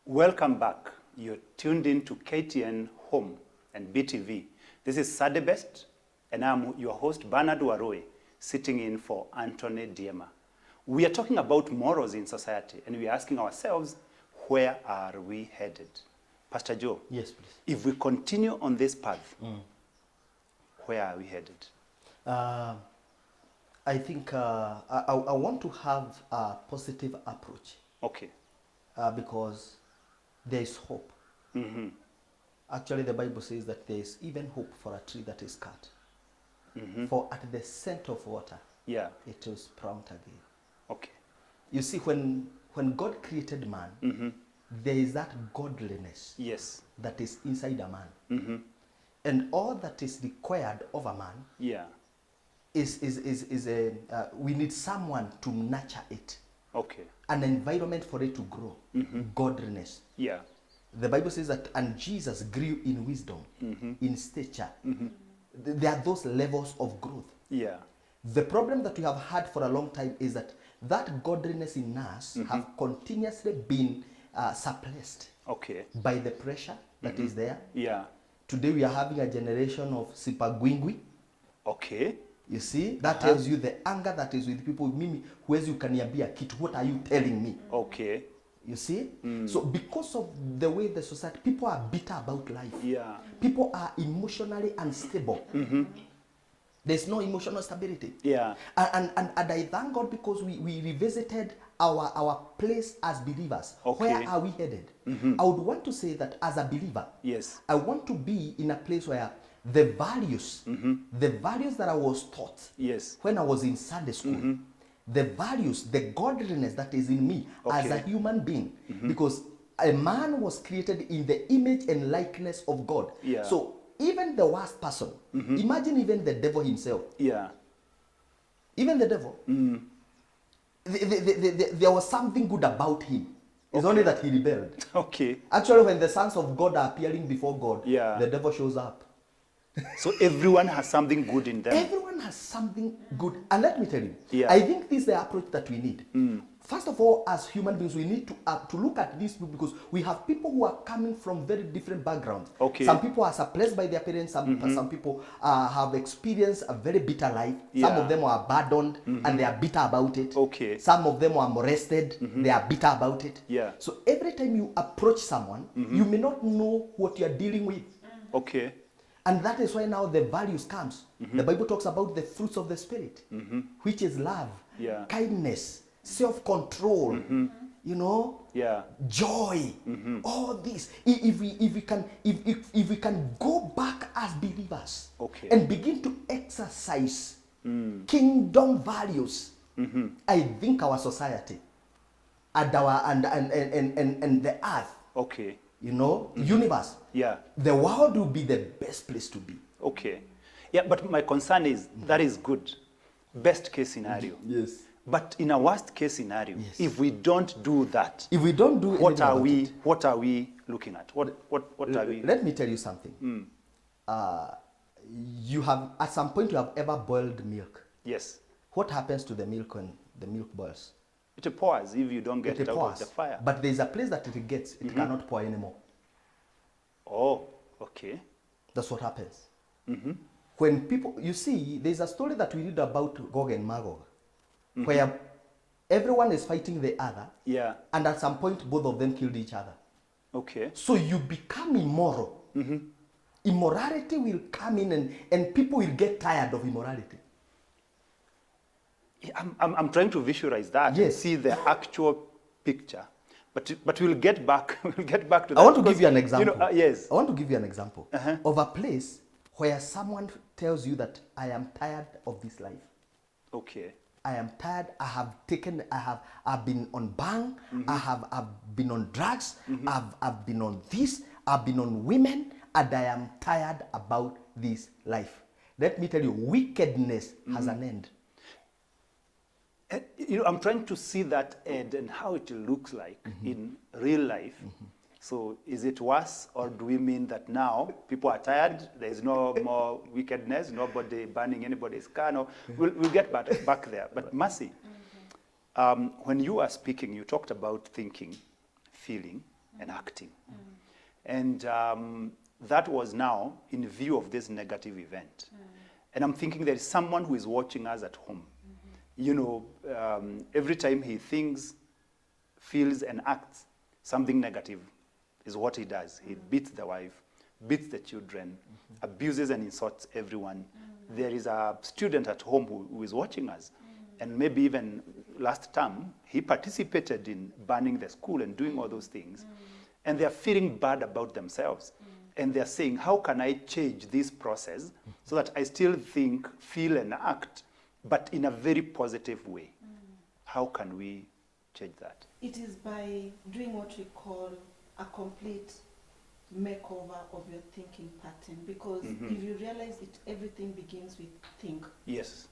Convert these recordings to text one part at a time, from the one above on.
Welcome back. You're tuned in to KTN Home and BTV. This is Saturday Best, and I'm your host, Bernard Waroe, sitting in for Anthony Diema. We are talking about morals in society, and we are asking ourselves, where are we headed? Pastor Joe. Yes, please. If we continue on this path, where are we headed? I think I want to have a positive approach. Okay. Because there is hope. Mm-hmm. Actually, the Bible says that there is even hope for a tree that is cut. Mm-hmm. For at the scent of water, it will sprout again. Okay. You see, when God created man, there is that godliness that is inside a man. Mm-hmm. And all that is required of a man is we need someone to nurture it. Okay. An environment for it to grow. Godliness. Yeah. The Bible says that, and Jesus grew in wisdom, in stature. There are those levels of growth. Yeah. The problem that we have had for a long time is that godliness in us have continuously been suppressed. Okay. By the pressure that is there. Yeah. Today we are having a generation of sipagwingwi. Okay. You see, that tells you the anger that is with people. Mimi, huwezi ukaniambia kitu. What are you telling me? Okay. You see? So because of the way the society, people are bitter about life. Yeah. People are emotionally unstable. There's no emotional stability. Yeah. And I thank God because we revisited our place as believers. Okay. Where are we headed? I would want to say that as a believer, I want to be in a place where the values that I was taught when I was in Sunday school, the values, the godliness that is in me as a human being, because a man was created in the image and likeness of God. Yeah. So even the worst person, imagine even the devil himself. Yeah. Even the devil, there was something good about him. It's only that he rebelled. Okay. Actually, when the sons of God are appearing before God, the devil shows up. So everyone has something good in them. Everyone has something good. And let me tell you, I think this is the approach that we need. First of all, as human beings, we need to look at these people because we have people who are coming from very different backgrounds. Okay. Some people are suppressed by their parents. Some people have experienced a very bitter life. Some of them are abandoned and they are bitter about it. Okay. Some of them are molested. They are bitter about it. Yeah. So every time you approach someone, you may not know what you are dealing with. Okay. And that is why now the values comes. The Bible talks about the fruits of the Spirit, which is love, kindness, self-control, you know, joy, all this. If we can go back as believers and begin to exercise kingdom values, I think our society and the earth, you know, universe, the world will be the best place to be. Okay. Yeah, but my concern is that is good. Best case scenario. Yes. But in a worst case scenario, if we don't do that, if we don't do what are we looking at? What are we? Let me tell you something. You have at some point you have ever boiled milk. Yes. What happens to the milk when the milk boils? It pours if you don't get it out of the fire. But there's a place that it gets, it cannot pour anymore. Oh, okay. That's what happens. When people, you see, there's a story that we read about Gog and Magog, where everyone is fighting the other, and at some point both of them killed each other. Okay. So you become immoral. Immorality will come in and people will get tired of immorality. I'm trying to visualize that. Yes. See the actual picture, but we'll get back. We'll get back to that. I want to give you an example. You know, yes. I want to give you an example of a place where someone tells you that I am tired of this life. Okay. I am tired. I've been on bang. I've been on drugs. I've been on this. I've been on women, and I am tired about this life. Let me tell you, wickedness has an end. you know, I'm trying to see that end and how it looks like in real life. So is it worse, or do we mean that now people are tired, there's no more wickedness, nobody burning anybody's car? No, we'll get back there. But Mercy, when you were speaking, you talked about thinking, feeling, and acting. And that was now in view of this negative event. And I'm thinking there is someone who is watching us at home. You know, every time he thinks, feels, and acts, something negative is what he does. He beats the wife, beats the children, abuses and insults everyone. There is a student at home who is watching us. And maybe even last term, he participated in burning the school and doing all those things. And they're feeling bad about themselves. And they're saying, how can I change this process so that I still think, feel, and act, but in a very positive way? How can we change that? It is by doing what we call a complete makeover of your thinking pattern. Because if you realize it, everything begins with think. Yes.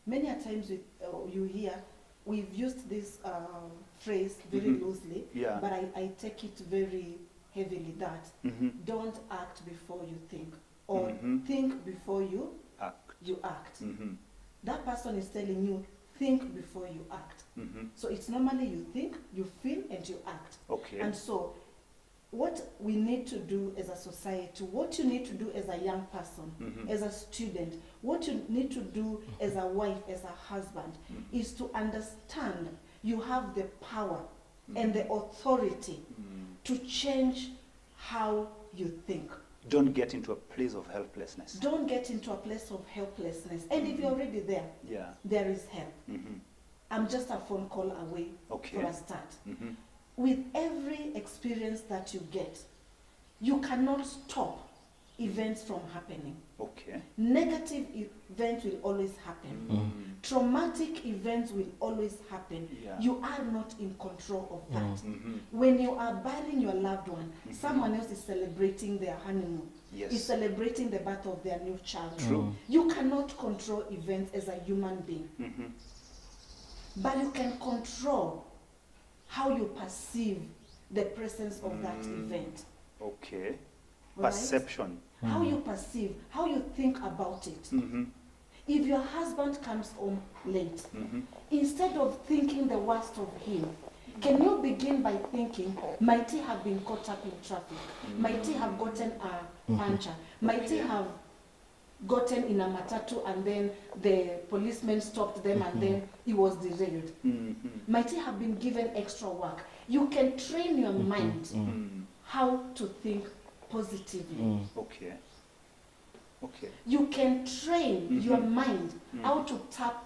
Many a times you hear, we've used this phrase very loosely, but I take it very heavily that don't act before you think, or think before you act. That person is telling you, think before you act. So it's normally you think, you feel, and you act. Okay. And so what we need to do as a society, what you need to do as a young person, as a student, what you need to do as a wife, as a husband, is to understand you have the power and the authority to change how you think. Don't get into a place of helplessness. Don't get into a place of helplessness. And if you're already there, there is help. I'm just a phone call away for a start. With every experience that you get, you cannot stop events from happening. Okay. Negative events will always happen. Traumatic events will always happen. You are not in control of that. When you are burying your loved one, someone else is celebrating their honeymoon. Is celebrating the birth of their new child. True. You cannot control events as a human being. But you can control how you perceive the presence of that event. Okay. Right? Perception. How you perceive, how you think about it. If your husband comes home late, instead of thinking the worst of him, can you begin by thinking, might he have been caught up in traffic? Might he have gotten a puncture? Might he have gotten in a matatu and then the policeman stopped them and then he was derailed? Might he have been given extra work? You can train your mind how to think positively. Okay. Okay. You can train your mind how to tap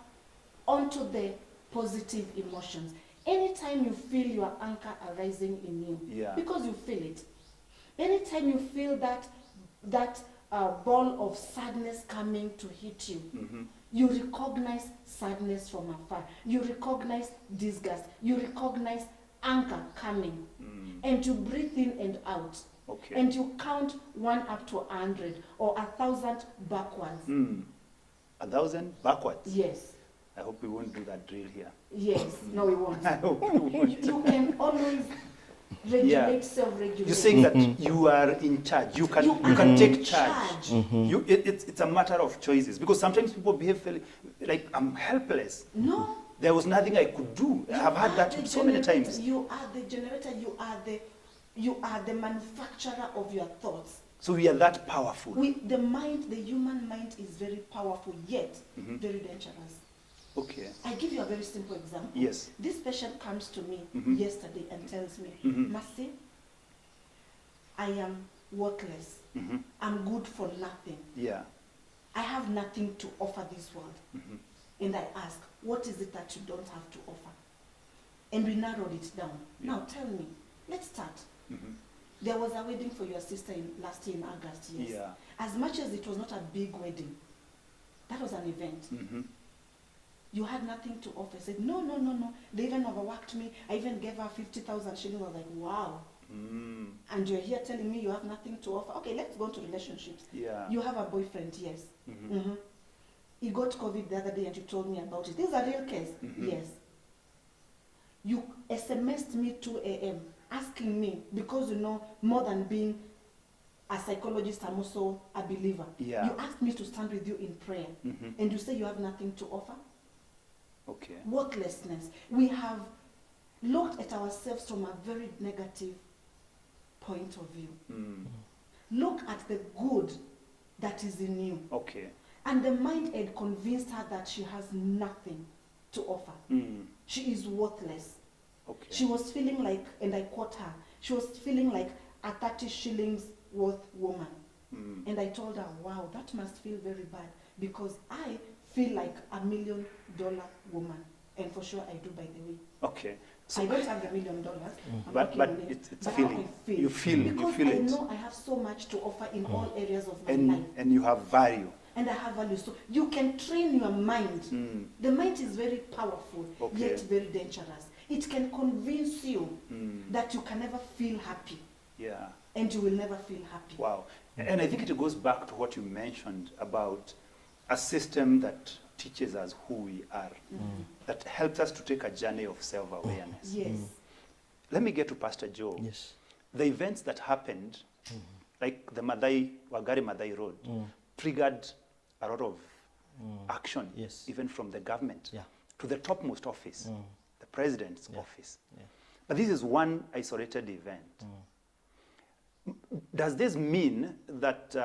onto the positive emotions. Anytime you feel your anchor arising in you, because you feel it. Anytime you feel that ball of sadness coming to hit you, you recognize sadness from afar. You recognize disgust. You recognize anger coming. And you breathe in and out. Okay. And you count 1 up to 100 or 1,000 backwards. 1,000 backwards? Yes. I hope we won't do that drill here. Yes. No, we won't. I hope we won't. You can always regulate, self-regulate. You're saying that you are in charge. You can take charge. It's a matter of choices. Because sometimes people behave like I'm helpless. No. There was nothing I could do. I've had that so many times. You are the generator. You are the manufacturer of your thoughts. So we are that powerful. The human mind is very powerful, yet very dangerous. Okay. I give you a very simple example. Yes. This patient comes to me yesterday and tells me, Mercy, I am worthless. I'm good for nothing. Yeah. I have nothing to offer this world. And I ask, what is it that you don't have to offer? And we narrowed it down. Now tell me, let's start. There was a wedding for your sister last year in August, yes. Yeah. As much as it was not a big wedding, that was an event. You had nothing to offer. I said, no. They even overworked me. I even gave her 50,000 shillings. I was like, wow. And you're here telling me you have nothing to offer. Okay, let's go to relationships. Yeah. You have a boyfriend, yes. He got COVID the other day and you told me about it. This is a real case. Yes. SMS'd me 2 a.m. asking me, because you know, more than being a psychologist, I'm also a believer. Yeah. You asked me to stand with you in prayer, and you say you have nothing to offer. Okay. Worthlessness. We have looked at ourselves from a very negative point of view. Look at the good that is in you. Okay. And the mind had convinced her that she has nothing to offer. She is worthless. Okay. She was feeling like, and I quote her, she was feeling like a 30 shillings worth woman. And I told her, wow, that must feel very bad, because I feel like $1 million woman. And for sure I do, by the way. Okay. I don't have the $1 million. I'm But working on it's but feeling. how I feel. You feel because I it. Know I have so much to offer in all areas of my life. And you have value. And I have value. So you can train your mind. The mind is very powerful, yet very dangerous. It can convince you that you can never feel happy. Yeah. And you will never feel happy. Wow. And I think it goes back to what you mentioned about a system that teaches us who we are, that helps us to take a journey of self-awareness. Yes. Let me get to Pastor Joe. Yes. The events that happened, like the Wagari Madai Road, triggered a lot of action, Yes. even from the government Yeah. to the topmost office, the president's office. Yeah. But this is one isolated event. Does this mean that,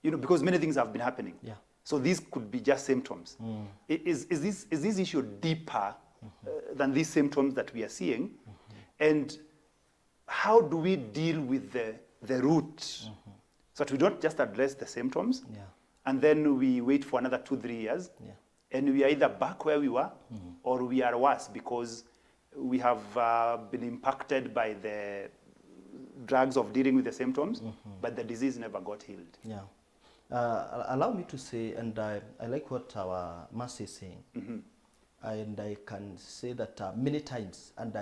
because many things have been happening, Yeah. so these could be just symptoms. Is this issue deeper than these symptoms that we are seeing? And how do we deal with the root so that we don't just address the symptoms and then we wait for another 2-3 years and we are either back where we were or we are worse because we have been impacted by the drugs of dealing with the symptoms, but the disease never got healed. Yeah. Allow me to say, and I like what our master is saying, and I can say that many times, and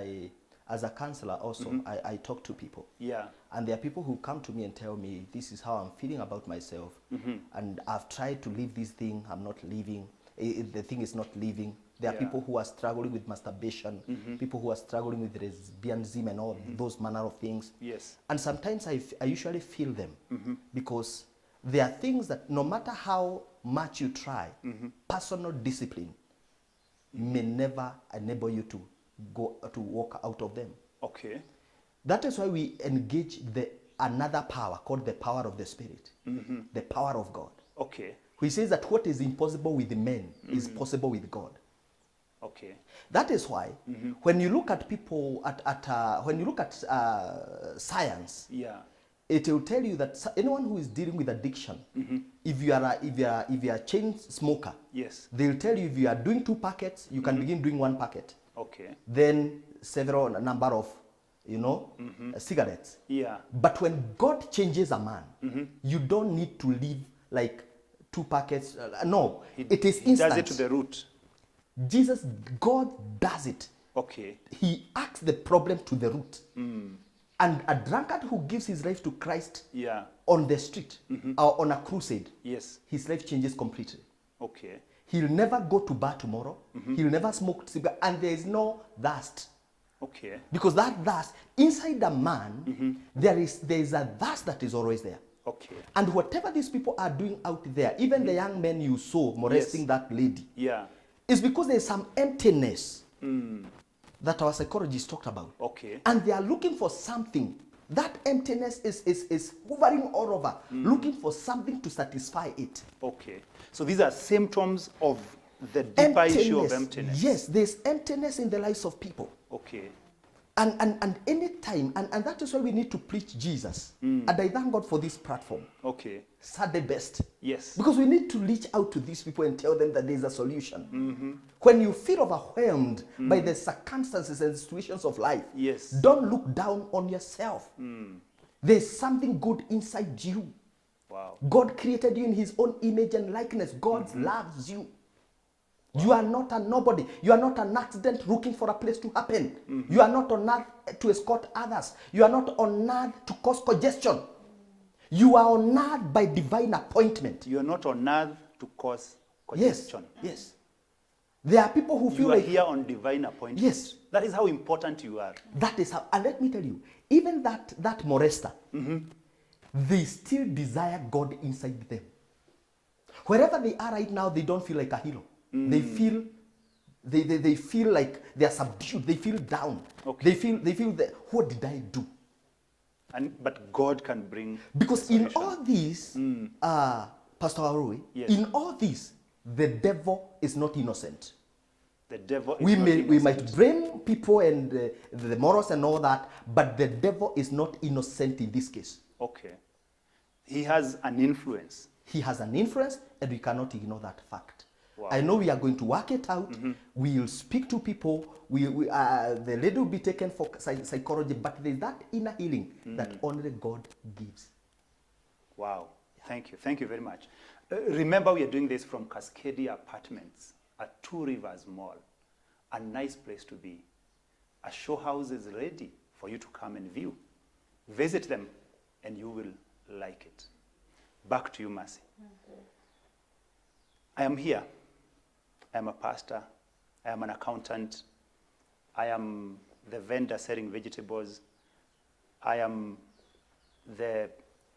as a counselor also, I talk to people. Yeah. And there are people who come to me and tell me, this is how I'm feeling about myself, and I've tried to leave this thing, I'm not leaving, the thing is not leaving. There are people who are struggling with masturbation, people who are struggling with lesbianism and all those manner of things. Yes. And sometimes I usually feel them because there are things that no matter how much you try, personal discipline may never enable you to go to walk out of them. Okay. That is why we engage another power called the power of the Spirit, the power of God. Okay. He says that what is impossible with men is possible with God. Okay. That is why when you look at people when you look at science, it will tell you that anyone who is dealing with addiction, if you are a chain smoker, they'll tell you if you are doing 2 packets, you can begin doing 1 packet. Okay. Then several number of cigarettes. Yeah. But when God changes a man, you don't need to live like 2 packets. No, it is instant. Does it to the root. God does it. Okay. He acts the problem to the root. And a drunkard who gives his life to Christ on the street or on a crusade, his life changes completely. Okay. He'll never go to bar tomorrow. He'll never smoke cigarette, and there is no thirst. Okay. Because that thirst, inside the man, there is a thirst that is always there. Okay. And whatever these people are doing out there, even the young men you saw molesting that lady, is because there's some emptiness that our psychologists talked about. Okay. And they are looking for something. That emptiness is hovering all over, looking for something to satisfy it. Okay. So these are symptoms of the deeper issue of emptiness. Yes, there's emptiness in the lives of people. Okay. And any time, and that is why we need to preach Jesus. And I thank God for this platform. Okay. Saturday best. Yes. Because we need to reach out to these people and tell them that there is a solution. When you feel overwhelmed by the circumstances and situations of life, don't look down on yourself. There's something good inside you. Wow. God created you in his own image and likeness. God loves you. Wow. You are not a nobody. You are not an accident looking for a place to happen. You are not on earth to escort others. You are not on earth to cause congestion. You are on earth by divine appointment. You are not on earth to cause congestion. Yes. There are people who feel you are like here on divine appointment. Yes. That is how important you are. that is how. And let me tell you, even that molester, they still desire God inside them. Wherever they are right now, they don't feel like a hero. They feel they feel like they are subdued. They feel down. Okay. They feel that, what did I do? But God can bring Because in restoration. all this, Pastor Arui, Yes. in all this, the devil is not innocent. The devil is We not we might innocent. blame people and the morals and all that, but the devil is not innocent in this case. Okay. He has an influence. He has an influence, and we cannot ignore that fact. Wow. I know we are going to work it out. We'll speak to people. The lady will be taken for psychology, but there's that inner healing that only God gives. Wow. Thank you. Thank you very much. Remember, we are doing this from Cascadia Apartments at Two Rivers Mall. A nice place to be. A show house is ready for you to come and view. Visit them, and you will like it. Back to you, Mercy. I am here. I am a pastor. I am an accountant. I am the vendor selling vegetables. I am the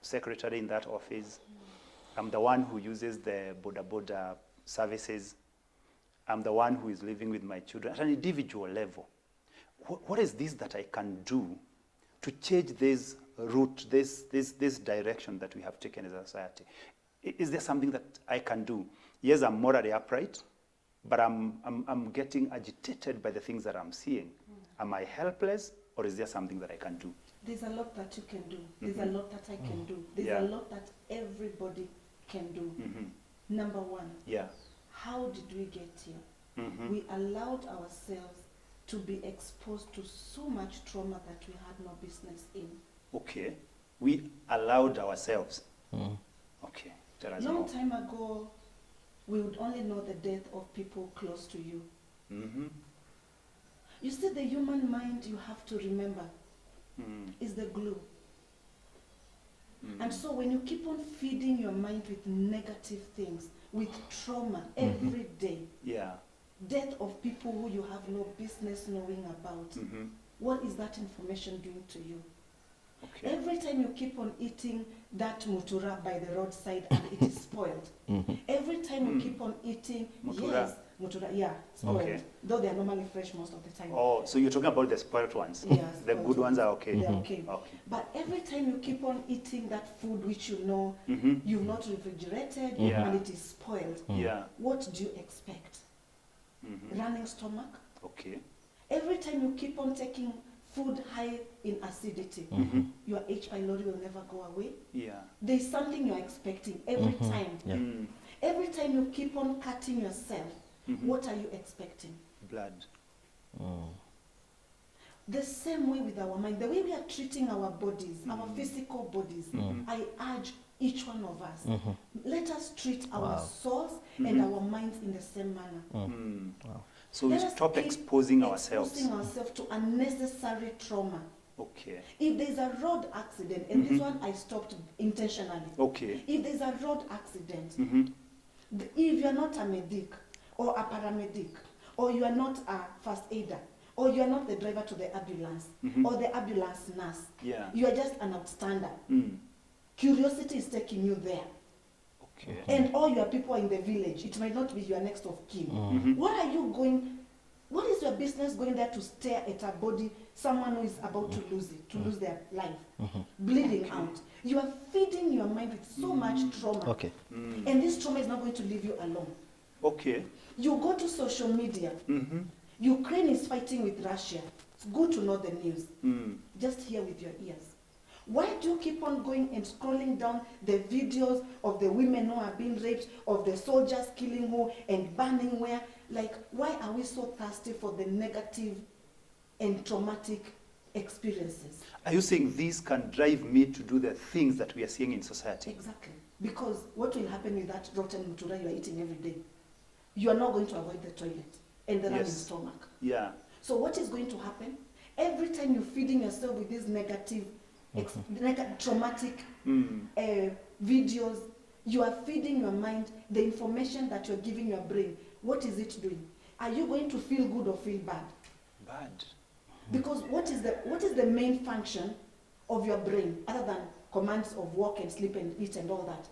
secretary in that office. I'm the one who uses the boda services. I'm the one who is living with my children at an individual level. What is this that I can do to change this route, this direction that we have taken as a society? Is there something that I can do? Yes, I'm morally upright, but I'm getting agitated by the things that I'm seeing. Am I helpless, or is there something that I can do? There's a lot that you can do. There's a lot that I can do. There's Yeah. a lot that everybody can do. Number one, Yeah. how did we get here? We allowed ourselves to be exposed to so much trauma that we had no business in. Okay. We allowed ourselves. Okay. Tell us Long more. time ago, we would only know the death of people close to you. You see, the human mind, you have to remember, is the glue. And so when you keep on feeding your mind with negative things, with trauma every day, Yeah. death of people who you have no business knowing about, what is that information doing to you? Okay. Every time you keep on eating that mutura by the roadside and it is spoiled. Every time you keep on eating, Mutura. yes, mutura, yeah, spoiled. Okay. Though they are normally fresh most of the time. Oh, so you're talking about the spoiled ones? Yeah, The spoiled good ones are okay? They're okay. Okay. But every time you keep on eating that food which you know you've not refrigerated Yeah. and it is spoiled, Yeah. what do you expect? Running stomach? Okay. Every time you keep on taking food high in acidity, your H. pylori will never go away. Yeah. There's something you're expecting every time. Yeah. Every time you keep on cutting yourself, what are you expecting? Blood. The same way with our mind, the way we are treating our bodies, our physical bodies, I urge each one of us, let us treat our souls and our minds in the same manner. So we Let us stop keep exposing ourselves. Exposing ourselves to unnecessary trauma. Okay. If there's a road accident, and this one I stopped intentionally. Okay. If there's a road accident, if you're not a medic or a paramedic, or you are not a first aider, or you are not the driver to the ambulance, or the ambulance nurse, Yeah. you are just an outstander. Curiosity is taking you there. Okay. And all your people in the village, it might not be your next of kin. What are you going, what is your business going there to stare at a body, someone who is about to lose it, to lose their life, bleeding out? You are feeding your mind with so much trauma. Okay. And this trauma is not going to leave you alone. Okay. You go to social media. Ukraine is fighting with Russia. It's good to know the news. Just hear with your ears. Why do you keep on going and scrolling down the videos of the women who are being raped, of the soldiers killing who and burning where? Like, why are we so thirsty for the negative and traumatic experiences? Are you saying this can drive me to do the things that we are seeing in society? Exactly. Because what will happen with that rotten mutura you are eating every day? You are not going to avoid the toilet and the running stomach. Yeah. So what is going to happen? Every time you're feeding yourself with these negative, traumatic videos, you are feeding your mind the information that you're giving your brain. What is it doing? are you going to feel good or feel bad? Bad. Because what is the main function of your brain other than commands of walk and sleep and eat and all that?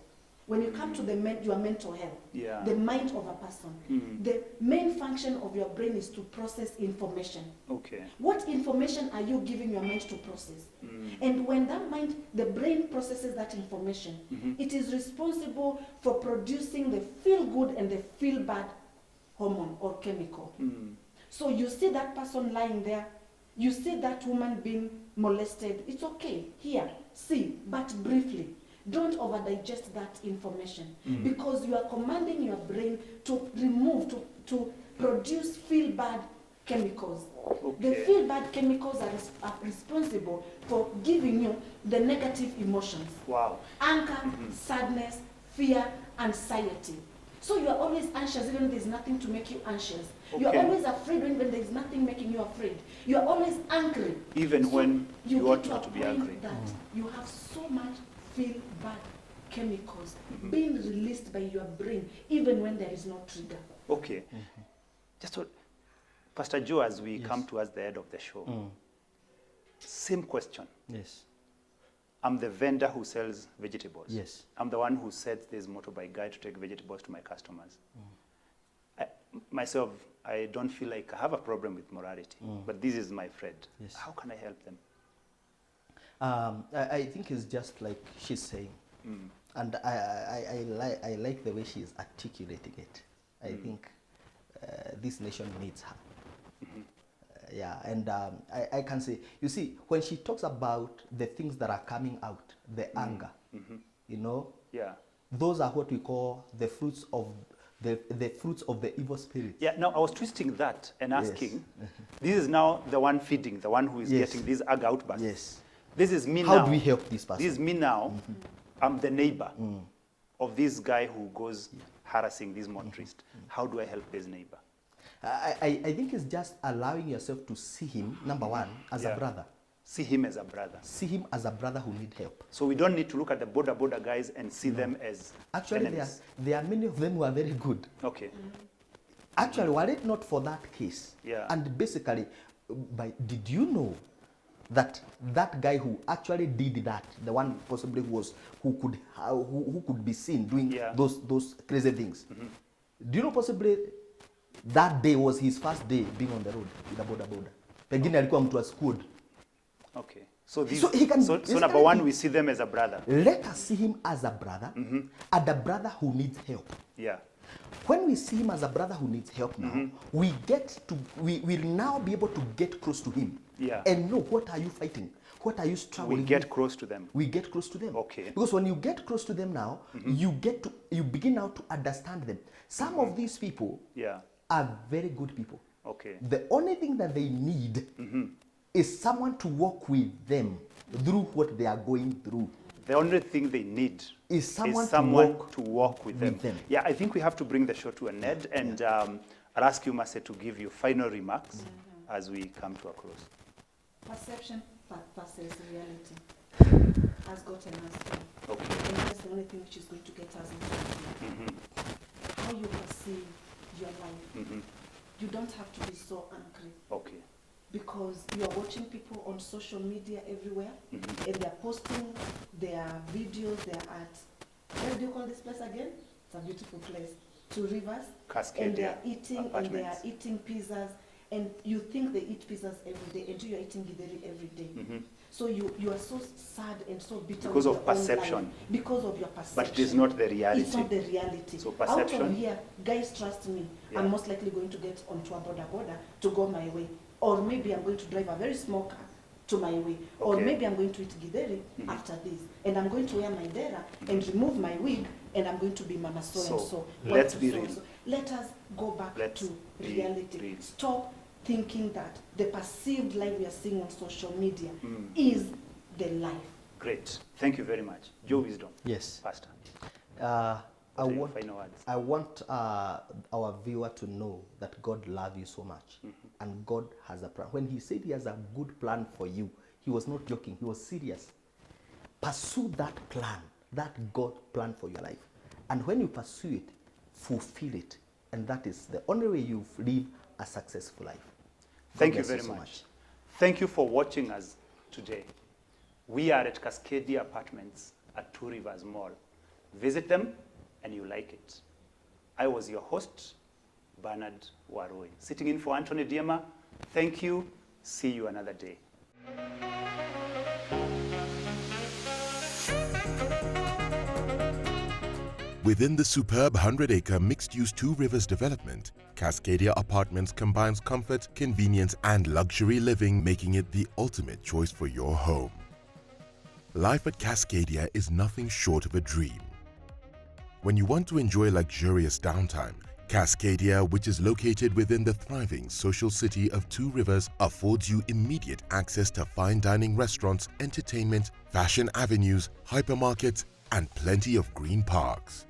When you come to your mental health, Yeah. the mind of a person, the main function of your brain is to process information. Okay. What information are you giving your mind to process? And when that mind, the brain processes that information, it is responsible for producing the feel good and the feel bad hormone or chemical. So you see that person lying there, you see that woman being molested, it's okay, here, see, but briefly. Don't overdigest that information because you are commanding your brain to remove, to produce feel bad chemicals. Okay. The feel bad chemicals are responsible for giving you the negative emotions. Wow. Anger, sadness, fear, anxiety. So you are always anxious even when there's nothing to make you anxious. Okay. You are always afraid when there's nothing making you afraid. You are always angry. Even So when you ought get not to be a point angry. that you have so much feel bad chemicals being released by your brain even when there is no trigger. Okay. Just what, Pastor Joe, as we come towards the end of the show, same question. Yes. I'm the vendor who sells vegetables. Yes. I'm the one who sets this motorbike guy to take vegetables to my customers. Myself, I don't feel like I have a problem with morality, but this is my friend. Yes. How can I help them? I think it's just like she's saying, and I like the way she's articulating it. I think this nation needs her. Yeah, and I can say, you see, when she talks about the things that are coming out, the anger, you know, Yeah. those are what we call the fruits of the fruits of the evil spirit. Yeah, now I was twisting that and Yes. asking, this is now the one feeding, the one who is Yes. getting these anger outbursts. Yes. This is me now. How do we help this person? This is me now. I'm the neighbor of this guy who goes harassing this motorist. How do I help this neighbor? I think it's just allowing yourself to see him, number one, as Yeah. a brother. See him as a brother. See him as a brother who needs help. So we don't need to look at the border guys and see them as Actually, enemies. there are many of them who are very good. Okay. Actually, were it not for that case, Yeah. and basically, did you know that that guy who actually did that, the one possibly who could be seen doing Yeah. those crazy things, do you know possibly that day was his first day being on the road with a border? Pengine alikuwa mtu wa school. Okay. So this, So he can- so number one, we see them as a brother. Let us see him as a brother, and a brother who needs help. Yeah. When we see him as a brother who needs help now, we will now be able to get close to him. Yeah. And know, what are you fighting? What are you struggling We get with? close to them. We get close to them. Okay. Because when you get close to them now, you begin now to understand them. Some of these people Yeah. are very good people. Okay. The only thing that they need is someone to walk with them through what they are going through. The only thing they need Is someone to walk with them. Yeah, I think we have to bring the show to an end, and I'll ask you, Marcel, to give your final remarks as we come to a close. Perception versus reality has gotten us here. Okay. And that's the only thing which is going to get us into it. How you perceive your life. You don't have to be so angry Okay. because you are watching people on social media everywhere and they are posting their videos, their art. What do you call this place again? It's a beautiful place. Two rivers. Cascade, And they yeah. are eating Apartments. pizzas, and you think they eat pizzas every day and you are eating githeri every day. So you are so sad and so bitter Because with of your own perception. life. Because of your perception. But it is not the reality. It's not the reality. So Out perception. of here, guys, trust me, Yeah. I'm most likely going to get onto a border to go my way. Or maybe I'm going to drive a very small car to my way. Or Okay. maybe I'm going to eat githeri after this. And I'm going to wear my dera and remove my wig and I'm going to be Mama so and So, so. let's so be so real. and so. Let us go back Let's to be reality. real. Stop thinking that the perceived life we are seeing on social media is the life. Great. Thank you very much. Joe Wisdom. Yes. Pastor. I What are your want, final words? I want our viewer to know that God loves you so much, and God has a plan. When He said He has a good plan for you, He was not joking. He was serious. Pursue that plan, that God plan for your life, and when you pursue it, fulfill it, and that is the only way you live a successful life. Thank God you bless very so much. Thank you for watching us today. We are at Cascadia Apartments at Two Rivers Mall. Visit them and you like it. I was your host, Bernard Waroi, sitting in for Anthony Diema. Thank you. See you another day. Within the superb 100-acre mixed-use Two Rivers development, Cascadia Apartments combines comfort, convenience, and luxury living, making it the ultimate choice for your home. Life at Cascadia is nothing short of a dream. When you want to enjoy luxurious downtime, Cascadia, which is located within the thriving social city of Two Rivers, affords you immediate access to fine dining restaurants, entertainment, fashion avenues, hypermarkets, and plenty of green parks.